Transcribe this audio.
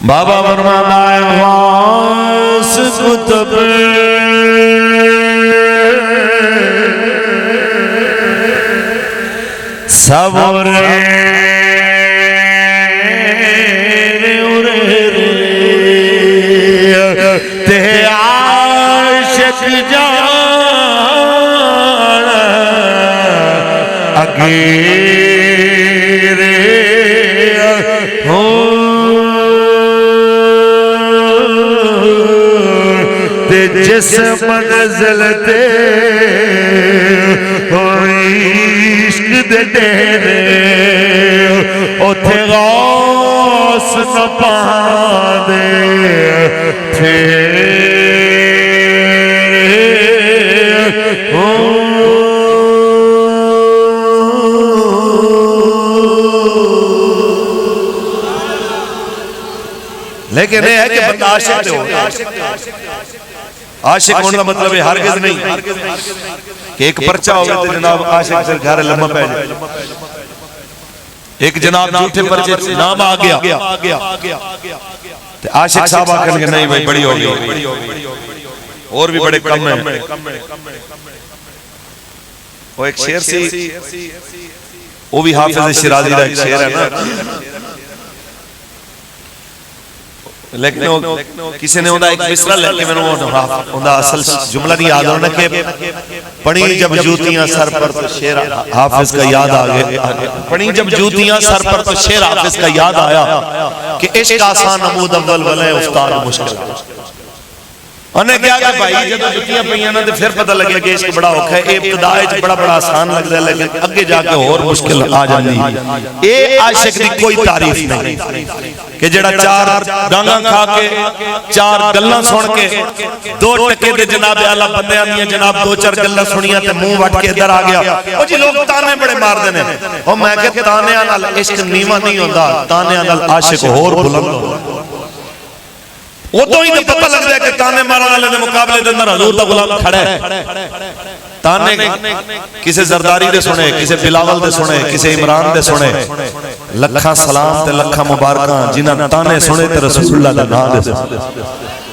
بابا فرماتا ہے غوث کتب صبر تے عاشق جان اگیر ہو تے جس منزل تے عشق دے ڈیرے اتھے غوث نہ پاندے تھیرے لیکن یہ ہے کہ بندہ عاشق ہو عاشق ہونے کا مطلب ہے ہرگز نہیں کہ ایک پرچہ ہوگا تو جناب عاشق سے گھر لمحہ پہ جائے ایک جناب جھوٹے پرچے نام آ گیا تو عاشق صاحب آکر کہ نہیں بھائی بڑی ہوگی اور بھی بڑے کم ہیں وہ ایک شیر سی وہ بھی حافظ شیرازی کا ایک شیر ہے نا لیکن کسی نے ایک مصرع لے کے میں نے اصل جملہ نہیں یاد ہونا کہ پڑی جب جوتیاں سر پر تو شیر حافظ کا یاد آگئے پڑی جب جوتیاں سر پر تو شیر حافظ کا یاد آیا کہ عشق آسان نمود اول ولے افتار مشکل انہیں کیا کہ بھائی جب جوتیاں پہیانا تو پھر پتہ لگے کہ عشق بڑا ہوکھا ہے ابتدائی بڑا بڑا آسان لگ دے لیکن اگے جا کے اور مشکل آ جاندی اے عاشق دی کوئی تعریف نہیں کہ جڑا چار ڈانگاں کھا کے چار گلاں سن کے دو ٹکے دے جناب اعلیٰ بندے آدھیاں جناب دو چار گلاں سنیاں تے منہ وٹ کے ادھر آ گیا وہ جی لوگ تانے بڑے مار دینے اور میں کہ تانے آنال عشق نیمہ نہیں ہوندہ تانے آنال عاشق اور بلند ہوندہ وہ تو ہی نہیں پتہ لگ رہا ہے کہ تانے مارنے والے مقابلے دے اندر حضور دا غلام کھڑا ہے تانے کسے زرداری دے سنے کسے بلاول دے سنے کسے عمران دے سنے لکھاں سلام تے لکھاں مبارکاں جنہاں تانے سنے تے رسول اللہ دا نام دے سنے